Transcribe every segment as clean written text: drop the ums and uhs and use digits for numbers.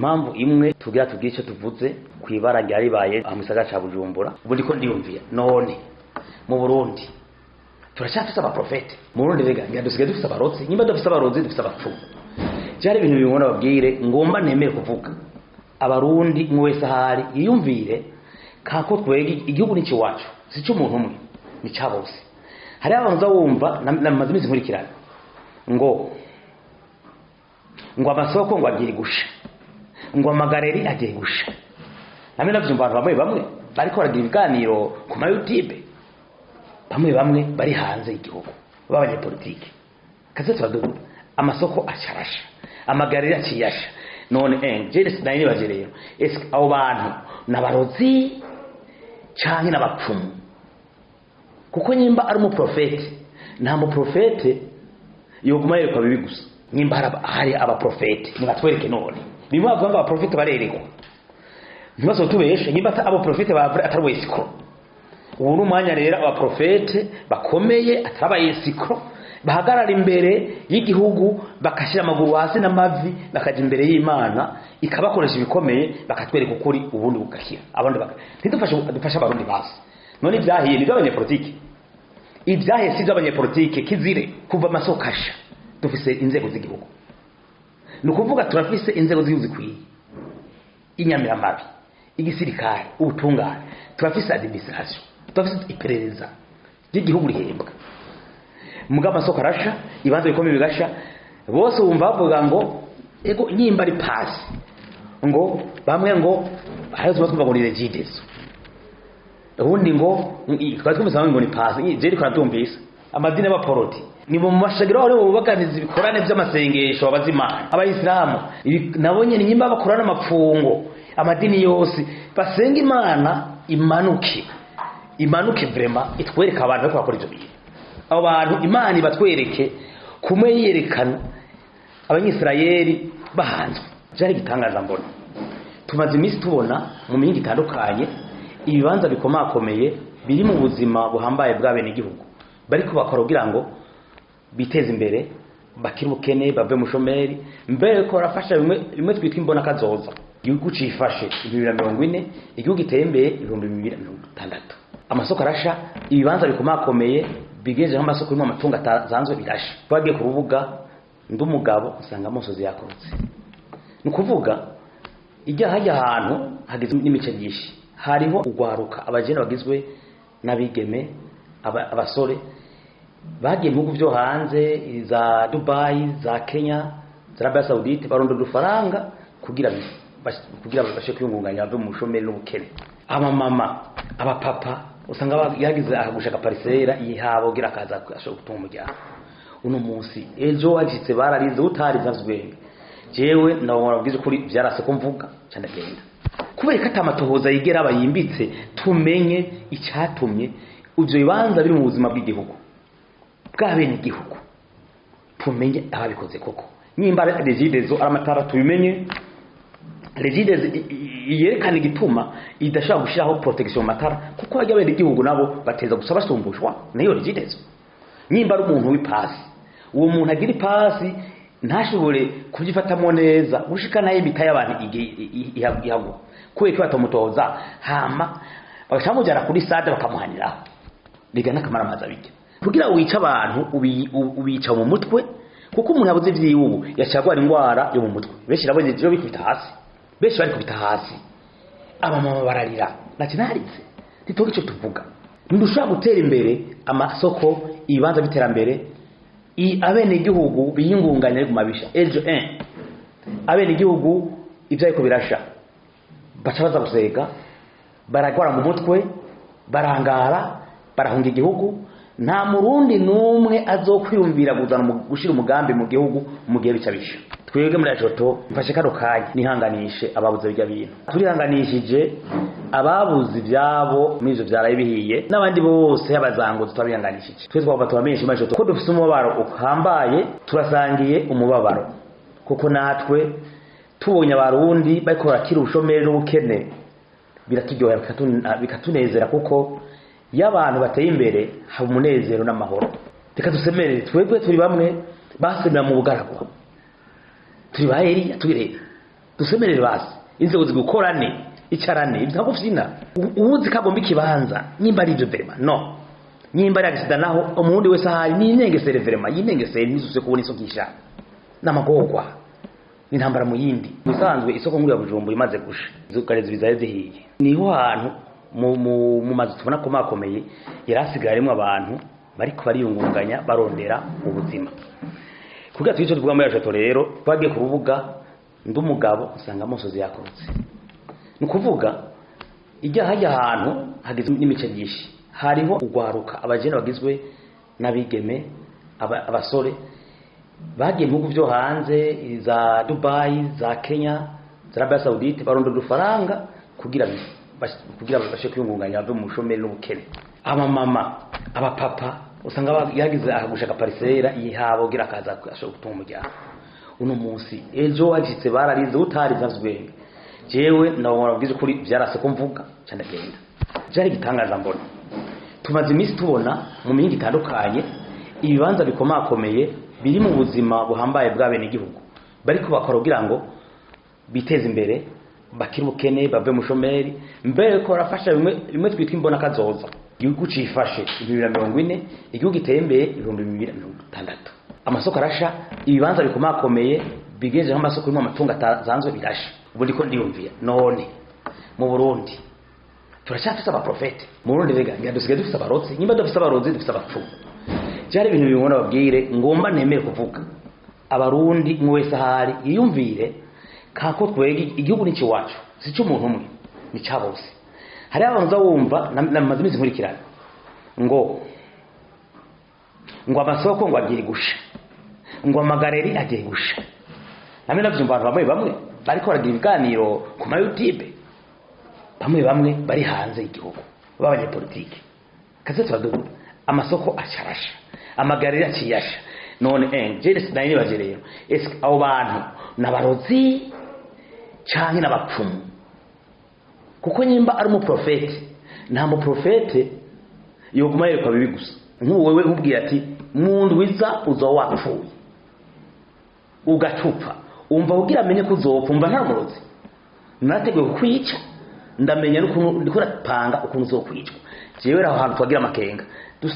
impamvu imwe tugira icyo tuvuze kwibara ryaribaye amusagaca ca Bujumbura ubu ndiko ndiyumvira none mu Burundi turashaka abaprofete mu Burundi rega ngiye dufise abarotsi nyimba dufise abarozi dufise abapfumu cyari ibintu bibona babwire ngomba nemere kuvuga abarundi mwese ahari yiyumvire kako twege igihugu n'iki wacu sico umuntu umwe ni cyabose hari abantu zawumva namaze imisi nkurikirana ngo amasoko ngo agiye gusha ngo amagareri agiye gusha namwe navyumva abantu bamwe bariko baragira ibiganiro ku ma YouTube bamwe bari hanze y'igihugu b'abanyepolitike kaze twadudu amasoko acarasha amagareri aciyasha none jenes nayi baje rero eske abo bantu nabarozi canke n'abapfumu kuko nyimba ari umuprofete nta muprofete yoguma yereka bibi gusa nyimba hari abaprofete nibatwereke none bimwe bavuga ngo abaprofete barerekwa ntibazo tubeshe nyimba abo profete bavure atari wesikro ubu n'umwanya rero abaprofete bakomeye atarabayesikro bahagarara imbere y'igihugu bakashira amaguru hasi n'amavi bakaja imbere y'Imana ikabakoresha ibikomeye bakatwereka ukuri ubundi bugakira abandi dufasha abarundi basi none ibyahiye ni by'abanyepolitike ibyahiye si by'abanyepolitike kizire kuva amasokasha dufise inzego z'igihugu nukuvuga turafise inzego z'igihugu zikwiye inyamiramabi igisirikare ubutungane turafise administration turafise iperereza ry'igihugu rihembwa muga amasoko arasha ibanza bikomeye bigasha bose bumva bavuga ngo ego nyimba ari pasi ngo bamwe ngo hayo twumva ngo ni regidezo ubundi ngo twatwumva ngo ni pasi je riko natumvise amadini y'abaporoti ni mu mashagiro aho bo baganiza ibikorane by'amasengesho abazimana abayisilamu nabonye ni nyimba bakorana amapfungo amadini yose basenga Imana imanuke vraiment itwereka abantu bako bakora ibyo bintu abo bantu Imana ibatwereke kumwe yerekana abanyisirayeli bahanzwe byari gitangaza mbona tumaze imisi tubona mu mingi itandukanye ibibanza bikomakomeye biri mu buzima buhambaye bw'abene igihugu bariko bakora kugira ngo biteze imbere bakiri ubukene bave mu shomeri mbere ko rafasha bimwe twitwa imbona kazoza igihugu cifashe 2040 igihugu giteye imbere 2060 amasoko arasha ibibanza bikomakomeye bigeje nk'amasoko y'mu amatunga azanzwe birasha twagiye ku rubuga ndumugabo usanga amosozi yakorotse nukuvuga ijya hajya ahantu hagizwe n'imice byinshi hariho ugwaruka abajene bagizwe n'abigeme abasore bagiye mu bihugu byo hanze za Dubai za Kenya za Arabia Saudite barondo dufaranga kugira bashe kwiyungunganya bave mu shomeri n'ubukene abamama abapapa usanga yagize agushaka parisera yihabo gira kaza ashobora gutuma umuryango uno munsi ejo wagitse bararize utarizazwe jewe ndabona bwize kuri byarase ko mvuga cyane genda kubera katamatohoza yigera abayimbitse tumenye icyatumye ivyo bibanza biri mu buzima bw'igihugu bw'abene igihugu tumenye ababikoze koko nyimba regidezo aramatara tubimenye regidezo yerekana igituma idashaka gushiraho protection matara kuko bajya bene igihugu nabo bateza gusaba sombushwa nayo regidezo nyimba ari umuntu w'ipasi uwo muntu agira ipasi ntashobore kugifatamo neza gushika naye bitaye abantu ihagwa kuko batamutoza hama bakamujyana kuri stade bakamuhanira bigana kamara maza bijya kugira wica abantu ubica mu mutwe kuko umuntu yabuze ivy'iwubu yacagwara ingwara yo mu mutwe benshi nabonye byo bikubita hasi benshi bari kubita hasi abamama bararira nati naritse titoga ico tuvuga ndushaka gutera imbere amasoko ibanza biterambere abene igihugu biyingunganya mu mabisha ejo abene igihugu ivyo ariko birasha bacabaza gusega baragwara mu mutwe barangara barahunga igihugu nta murundi numwe azokwiyumvira gushira umugambi mu gihugu mu gihe bicabisha twebwe muri ajoto mfashe kano kanya nihanganishe ababuze bijya bintu turihanganishije ababuze ibyabo n'ivyo byaraye bihiye n'abandi bose y'abazango tutabihanganishije twese twava tubamenyesha ajoto ko dufite umubabaro uhambaye turasangiye umubabaro kuko natwe tubonye abarundi bariko barakira ubushomeri n'ubukene biraturyohera bikatunezera kuko y'abantu bateye imbere haba umunezero n'amahoro reka dusemerere twebwe turi bamwe basemera mu bugaragwa turi ba Eliya tubireba dusemerere basi inzego zigukorane icarane ibyo gufyina ubuzi kagomba ikibanza nyimba ari ibyo verema no nyimba ari agisida naho umundi wese ahari ni inengesere verema yinengesere nizuse kubona isoko kisha namagogwa intambara mu yindi bisanzwe isoko nkuru ya Bujumbura imaze gusha zukareze bizaye zihiye niho hantu mu mazu tubona ko makomeye yarasigaremo abantu bariko bariyungunganya barondera ubuzima kugira twico tuvuga muri yacu rero twagiye ku rubuga ndumugabo usanga amosozi yakorotse nukuvuga ijya hajya ahantu hageze n'imice byinshi hariho ugwaruka abajene bagizwe nabigeme abasore bagiye mu byo hanze za Dubai za Kenya za Arabia Saudite barondera ufaranga kugira bashe kwiyungunganya bave mu shomeri n'ubukene abamama abapapa usanga yagize agushaka parisera yihabo gira kaza ashobora gutuma umuryango uno munsi ejo wagitse bararize utarizazwe jewe ndabona bwize kuri byarase ko mvuga cyane genda byari gitangaza mbona tumaze iminsi tubona mu mingi itandukanye ibibanza bikomakomeye biri mu buzima buhambaye bw'abene igihugu bariko bakora kugira ngo biteze imbere bakira ubukene bave mu shomeri mbere ko rafasha bimwe twitwa imbona kazoza igihugu cifashe 2040 igihugu itembeye 2060 amasoko arasha ibibanza bikomakomeye bigeje nk'amasoko y'mu amatunga zanzwe birasha ubu ndiko ndiyumvira none mu Burundi turashaka abaprofete mu Burundi rega ngiye dufise abarotsi nyimba dufise abarozi dufise abapfumu cyari ibintu bibona babwire ngomba nemere kuvuga abarundi mwese ahari yiyumvire kako twege igihugu n'iki wacu sico umuntu umwe ni cyabose hari abantu zawumva namaze imizi nkurikirana ngo amasoko ngo agiye gusha ngo amagareri agiye gusha namwe navyumva abantu bamwe bariko baragira ibiganiro ku ma YouTube bamwe bari hanze y'igihugu b'abanyepolitike kaze twadugu amasoko acharasha amagareri aciyasha none jeres naine bajerero eske abo bantu nabarozi canke n'abapfumu kuko nyimba ari mu profete nta mu profete yoguma yereka bibi gusa nk'uwewe nkubwiye ati mundu wiza uzo wapfuye ugacupa umva ugira amenye kuzopfa umva nta murozi nateguye kwica ndamenya n'ukuntu ndikora panga ukuntu uzokwicwa jewe raho hantu twagira amakenga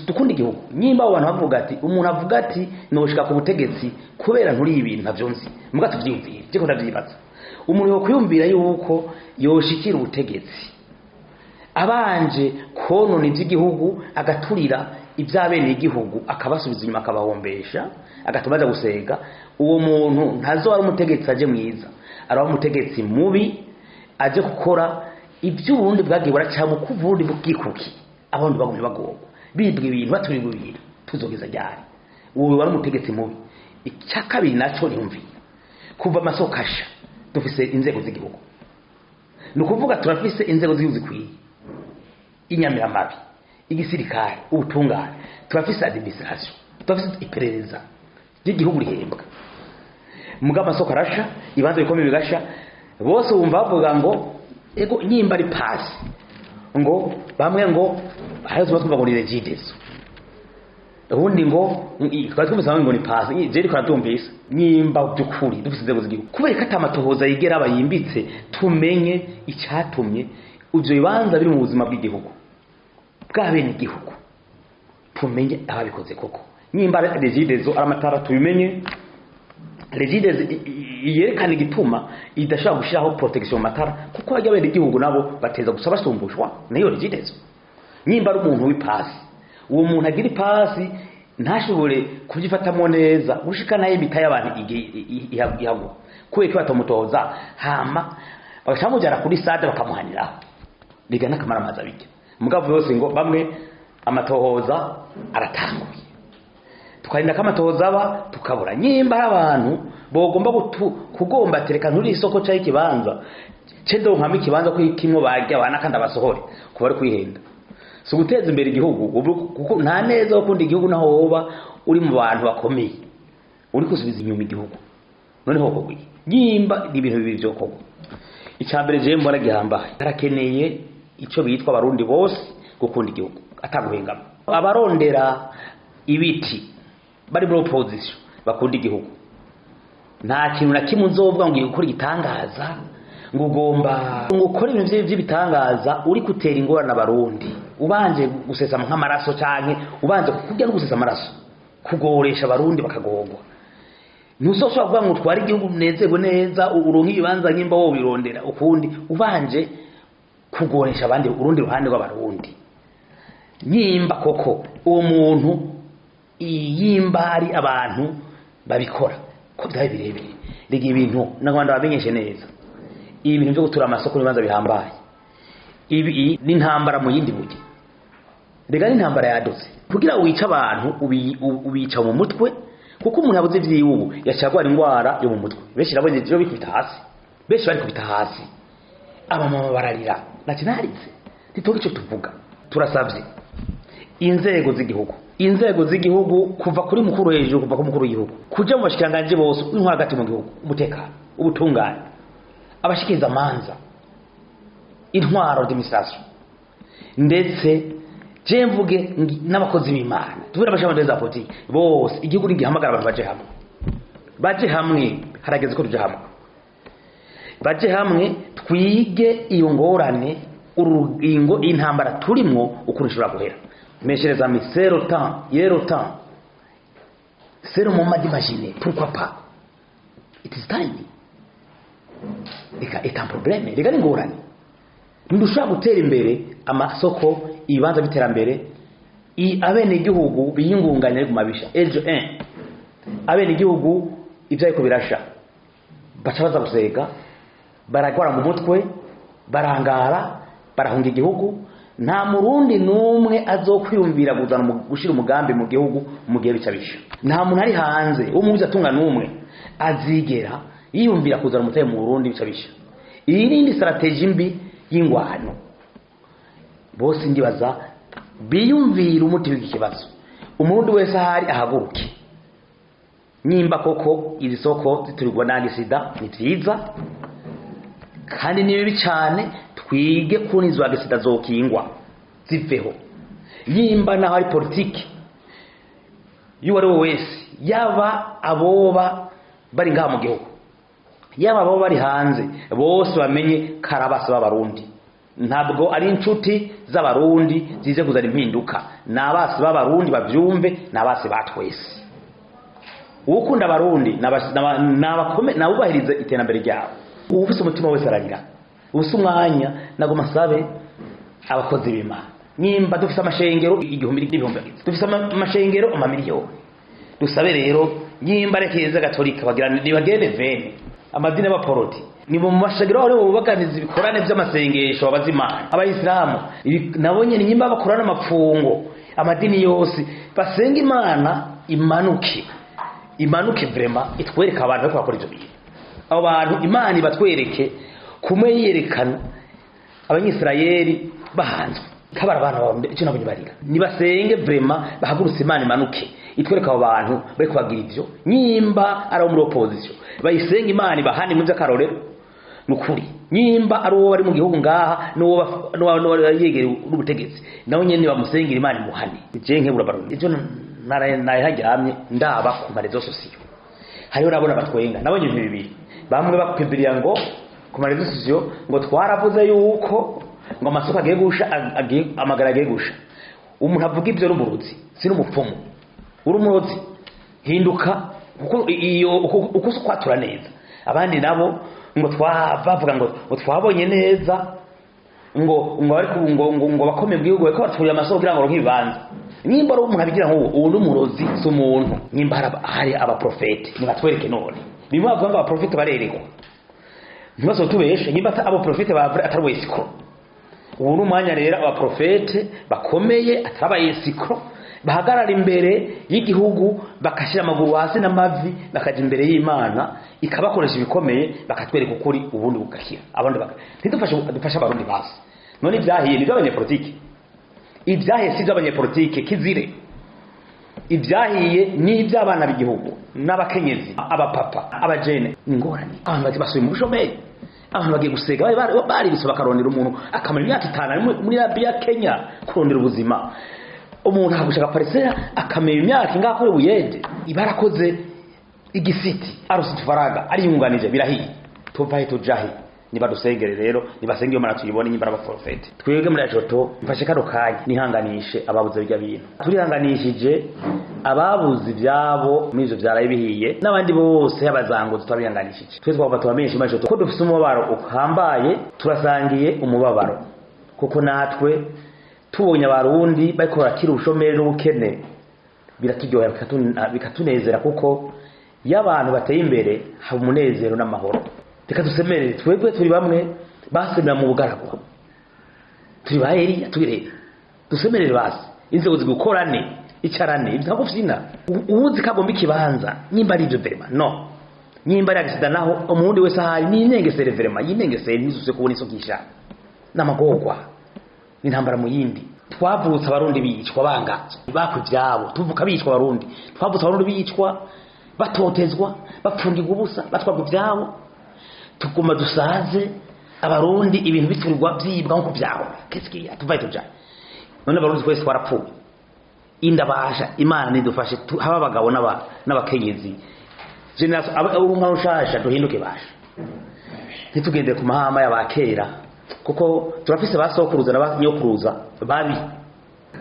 dukunda igihugu nyimba abantu bavuga ati umuntu avuga ati noshika ku butegetsi kubera nturi ibintu ntavyonzi muga tuvyumvire cyo ndavyibaza umuntu yo kwiyumvira yuko yoshikira ubutegetsi abanje konona iby'igihugu agaturira ibyabene igihugu akabasubiza inyuma akabahombesha agatumaza gusega uwo muntu ntazo ari umutegetsi aje mwiza ari umutegetsi mubi aje gukora iby'uburundi bwagiye buracyamo kuvundi bukikuki abantu bagumye bagomba bibwe ibintu baturirwa ibintu tuzogeza ryari uwo wari umutegetsi mubi icyakabiri naco nyumviye kuva amasokasha dufise inzego z'igihugu nukuvuga turafise inzego z'igihugu zikwiye inyamiramabi igisirikare ubutungane turafise administration turafise iperereza ry'igihugu rihembwa muga amasoko arasha ibanza bikomeye bigasha bose bumva bavuga ngo ego nyimba ari pasi ngo bamwe ngo hazo batumva ngo ni regidezo ubundi ngo twatwumva ngo ni pasi je riko natumvise nyimba byukuri dufise inzego z'igihugu kubera katamatohoza yigera abayimbitse tumenye icyatumye ivyo bibanza biri mu buzima bw'igihugu bw'abene igihugu tumenye ababikoze koko nyimba regidezo aramatara tubimenye regidezo yerekana igituma idashaka gushiraho protection matara kuko ajya bene igihugu nabo bateza gusaba sumbushwa nayo regidezo nyimba ari umuntu w'ipasi uwo muntu agira ipasi ntashobore kubyifatamo neza gushika naye bitaye abantu ihago kuko batamutoza hama bakamujyana kuri sade bakamuhaniraho bigana kamara maza bijya mugabo yose ngo bamwe amatohoza aratanguye tukarinda kamatohoza aba tukabura nyimba abantu bogomba kugomba tereka nturi isoko cyayi kibanza cendo nkama ikibanza ko kimwe bajya abana kandi abasohore kuba ari kwihenda so guteza imbere igihugu kuko nta neza ukunda igihugu naho woba uri mu bantu bakomeye uri kusubiza inyuma igihugu none ho kogwi nyimba ibintu bibiri byo kogwa icyambere je mbona gihambaye harakeneye ico bitwa abarundi bose gukunda igihugu ataguhengama abarondera ibiti bari muri opposition bakunda igihugu nta kintu na kimwe uzovuga ngo gukora igitangaza ngo ugomba gukora ibintu by'ibitangaza uri gutera ingorane abarundi ubanje gusesa nk'amaraso canke ubanje kujya no gusesa amaraso kugoresha abarundi bakagorwa ntuzoshobora kuvuga ngo utware igihugu munezerwe neza uronke ibibanza nyimba wo birondera ukundi ubanje kugoresha abandi urundi ruhande rw'abarundi nyimba koko uwo muntu yimba ari abantu babikora ko byaye birebire rega ibintu n'abandi bamenyeshe neza ibintu byo gutura amasoko n'ibanza bihambaye ibi n'intambara mu yindi buge rega n'intambara yadutse kugira wica abantu ubica mu mutwe kuko umuntu yabuze ivy'iwubu yashagwara ingwara yo mu mutwe benshi nabonye byo bikubita hasi benshi bari kubita hasi abamama bararira nakinarize titoga ico tuvuga turasavye inzego z'igihugu kuva kuri mukuru hejuru kuva ku mukuru w'igihugu kuja mu bashikiranganje bose intwara hagati mu gihugu umutekano ubutungane abashikiriza amanza intwaro d'administration ndetse je mvuge n'abakozi b'Imana tubura abashamande za politiki bose igihugu n'igihamagara abantu baje hamwe harageze ko tuje hamwe baje hamwe twige iyo ngorane urugingo intambara turimwo ukurishura guhera meshereza mi zero temps c'est le moment d'imaginer pourquoi pas it is time est un problème rega n'ingorane ndushaka gutera imbere amasoko ibanza biterambere abene igihugu biyingunganye ku mabisha ejo abene igihugu ivyariko birasha baca baza gusega baragwara mu mutwe barangara barahunga igihugu nta murundi numwe azokwiyumvira gushira umugambi mu gihugu mu gihe bicabisha nta muntu ari hanze umuzi atunga numwe azigera yiyumvira kuzana umutaye mu Burundi bicabisha iyi nindi strategy mbi y'ingwano bose ndibaza biyumvira umuti w'iki kibazo umurundi wese ahari ahaguruke nimba koko izi soko ziturigwa na sida ni vyiza kandi ni bibi cyane twige kunizwa sida zokingwa ziveho yimba naho ari politiki yuwari wese yaba aboba bari ngaha mu gihugu yaba abo bari hanze bose bamenye karabasa b'abarundi ntabwo ari inshuti z'abarundi zize kuzana impinduka nabasi b'abarundi bavyumve nabasi batwese ukunda abarundi nabakome nabubahiriza iterambere ryabo ubufise umutima wese ararira ubuse umwanya nagoma sabe abakozi b'Imana nimba dufise amashengero igihumbi n'ibihumbi dufise amashengero amamiliyoni dusabe rero nyimba rekeze gatolika bagira nibagende vene amadini y'abaporoti ni mu mashengero aho bubaganiza ibikorane by'amasengesho abazimana abayisilamu nabonye nyimba bakorana amapfungo amadini yose basenga Imana imanuke vraiment itwereka abantu ko bakora ibyo bintu abo bantu Imana ibatwereke kumwe yerekana abanyisirayeli bahanzwe kabara abantu bambe cyo nabonye barira nibasenge vraiment bahagurutse Imana imanuke itwereka abo bantu bari kubagira ivyo nyimba ari muri opposition bayisenga Imana bahani mu by'akarorero nukuri nyimba ari uwo bari mu gihugu ngaha no yegere n'ubutegetsi nawe nyene bamusengera Imana muhani je nkebura barundi ivyo narahagiramye ndaba ku marezo sosiyo hariyo nabona batwenga nabonye ibintu bibiri bamwe bakwibiriya ngo ku marezo sosiyo ngo twaravuze yuko ngo amasoko agiye gusha amagara agiye gusha umuntu avuga ibyo n'umuruzi si n'umupfumu urumuruzi hinduka uko kwatura neza abandi nabo ngo bavuga ngo twabonye neza ngo bakomeye bw'igihugu ko baturiye amasoko kugira ngo nk'ibibanza nimba ari umuntu abigira ngo uwo n'umurozi si umuntu nimba hari abaprofete nibatwereke none bimwe bavuga ngo abaprofete barerekwa ntibazo tubeshe nimba abo profete atari wesikro ubu n'umwanya rero abaprofete bakomeye atarabayesikro bahagarara imbere y'igihugu bakashira amaguru hasi n'amavi bakaja imbere y'Imana ikabakoresha ibikomeye bakatwereka ukuri ubundi bugakira abandi dufasha abarundi basi none ibyahiye ni by'abanyepolitike ibyahiye si by'abanyepolitike kizire ibyahiye ni iby'abana b'igihugu n'abakenyezi abapapa abajene ingorane abantu basuye mu bushomeri abantu bagiye gusega bari bisaba karondera umuntu akamara imyaka 5 muri ya Kenya kurondera ubuzima umuntu agushaka parisera akamera imyaka ingakore buyede ibarakoze igisiti arusi tufaraga ari yunganije birahiye tuvahe tujahe niba dusengere rero nibasenge yo mara tuyibone nyimbara ba forfait twege muri ajoto mfashe kano kanya nihanganishe ababuze bijya bintu turihanganishije ababuze ibyabo mizo byaraye bihiye n'abandi bose y'abazango tutabihanganishije twese twaba tubamenyesha ajoto ko dufite umubabaro ukambaye turasangiye umubabaro kuko natwe tubonye abarundi bariko barakira ubushomeri n'ubukene biraturyohera bikatunezera kuko y'abantu bateye imbere haba umunezero n'amahoro reka dusemerere twebwe turi bamwe basemera mu bugaragwa turi ba Eliya tubirebe dusemerere basi inzego zigukorane icarane ibyo gufina ubuzi kagomba ikibanza nyimba ari byo verema no nyimba ari agisida naho umundi wese ahari ni inengesere verema yinengesere nizuse kubona iso kisha namagorwa n'intambara mu yindi twavutse abarundi bicwa bangazo bakuvyabo tuvuka bicwa abarundi twavutse abarundi bicwa batotezwa bapfungirwa ubusa batwagwa ivyabo tuguma dusaze abarundi ibintu biturirwa byibwa nko byaho kesikiya tuvaye tuja none abarundi twese twarapfuye indabasha imana nidufashe haba abagabo n'abakenyezi generation urumwa rushasha duhinduke basha ntitugende ku mahama y'abakera kuko turafise basokuruza n'abanyokuruza babi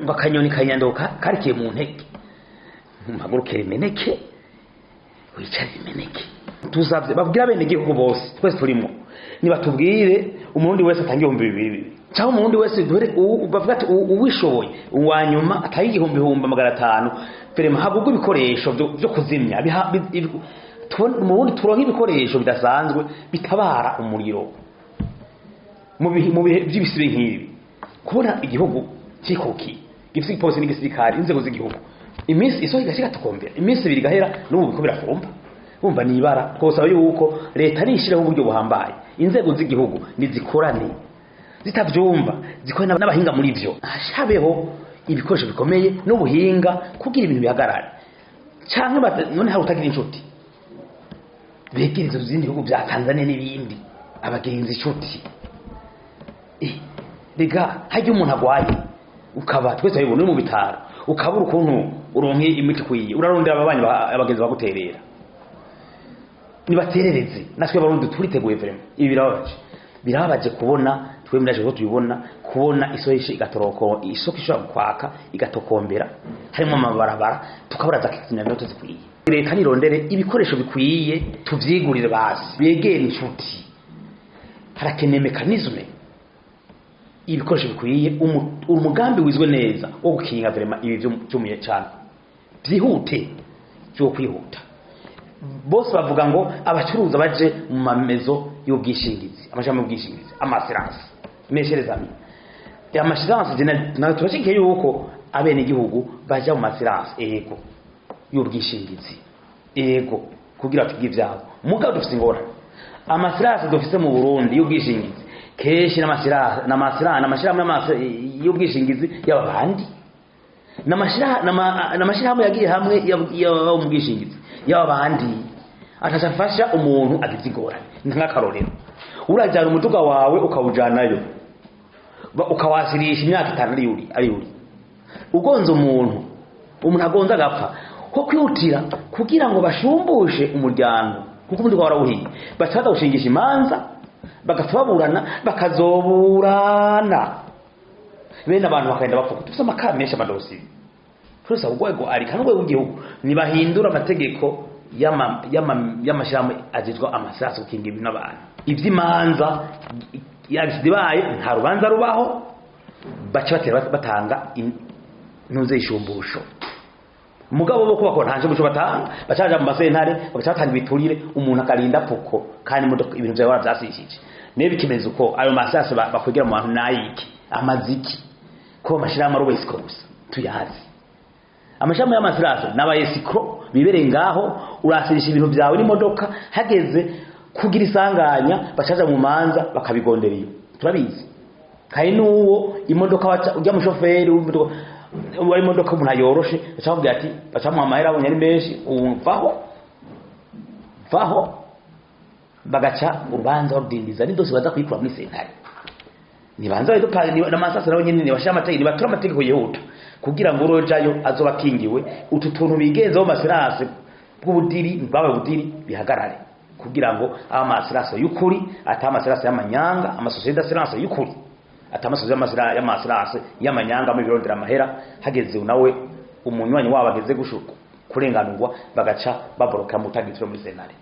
bakanyoni kanyandoka karikiye mu ntege mpaguruke meneke wicare meneke tuzavye babwira bene gihugu bose twese turimo nibatubwire umurundi wese atangiye 200 cyangwa umurundi wese duhere bavuga ati uwishoboye uwanyuma atayi 1,500 firema habugwa ibikoresho byo kuzimya umurundi turonka ibikoresho bidasanzwe bitabara umuriro mu bihe by'ibisibe nk'ibi kubona igihugu cyikuki gifite ipolisi n'igisirikare inzego z'igihugu iminsi iso igashika tukombera iminsi ibiri gahera n'ubu biko birafumba bumva nibara twosaba yuko leta nishireho uburyo buhambaye inzego z'igihugu nizikorane zitavyumva zikora n'abahinga muri byo hashabeho ibikoresho bikomeye n'ubuhinga kugira ibintu bihagarare canke none hari utagira inshuti begirizo zindi bihugu bya Tanzania n'ibindi abagenzi inshuti rega hajye umuntu agwaye ukaba twese abibona mu bitaro ukabura ukuntu uronke imiti kwiye urarondera ababanyi abagenzi baguterera nibaterereze natwe barundi turiteguye vraiment ibi birabaje kubona twe muri aje tubibona kubona isoyishe igatoroko isoko ishobora kwaka igatokombera harimo amabarabara tukabura za kinyamyoto zikwiye leta nirondere ibikoresho bikwiye tuvyigurire basi begera inshuti harakene mekanizme ibikoresho bikwiye umugambi wizwe neza wo gukinga vraiment ibi byumuye cyane byihute cyo kwihuta bose bavuga ngo abacuruza baje mu mamezo y'ubwishingizi amashami y'ubwishingizi amasirance mesherezami amasirance na turashike yuko abene igihugu baje mu masirance ego y'ubwishingizi ego kugira tugiye ivyabo mugabo dufite ingora amasirance dufite mu Burundi y'ubwishingizi keshi n'amashirahamwe y'ubwishingizi y'abandi n'amashirahamwe yagiye hamwe mu bwishingizi y'abandi atashafasha umuntu agizigora nk'akarorero urajyana umuduga wawe ukawujanayo ukawasirisha imyaka 5 ari yuri ugonze umuntu agonza agapfa ko kwihutira kugira ngo bashumbushe umuryango kuko umuduga warawuhiye bacaza gushingisha imanza bagafaburana bakazoburana bene abantu bakagenda bapfuka tufite amakamenshi amadosi twese ubwo ari kanwe w'igihugu nibahindura amategeko y'amashirahamwe agizwe amasasi gukinga ibintu n'abantu iby'imanza yabisidibaye nta rubanza rubaho baca batanga ntuze ishumbusho mugabo bo kubakora ntanje muco batanga bacaja mu masentare bacatanga biturire umuntu akarinda pfuko kandi ibintu byawe warabyasishije nebe kimeze uko ayo masasi bakwegera mu bantu nayiki amaziki ko mashirahamwe ari wese gusa tuyazi amashami y'amasirase n'abayesikro bibereye ngaho urasirisha ibintu byawe n'imodoka hageze kugira isanganya bacaja mu manza bakabigondera iyo turabizi kai nuwo imodoka ujya mu shoferi wari imodoka umuntu ayoroshe bacamubwira ati bacamuha amahera abonye ari menshi vaho bagaca urubanza rudindiza n'indose baza kuyikura muri sentare nibanza n'amasasi nabo nyine bashira amategeko batura amategeko yihuta kugira ngo urojayo azoba kingiwe utu tuntu bigenzaho masirase bw'ubudiri bwawe budiri bihagarare kugira ngo amasirase y'ukuri atamasirase y'amanyanga amasosiyete d'assurance y'ukuri atamasosiyete y'amasirase y'amanyanga mu birondera amahera hageze nawe umunywanyi wabo ageze gushuka kurenganurwa bagaca baboroka mutagitiro muri senare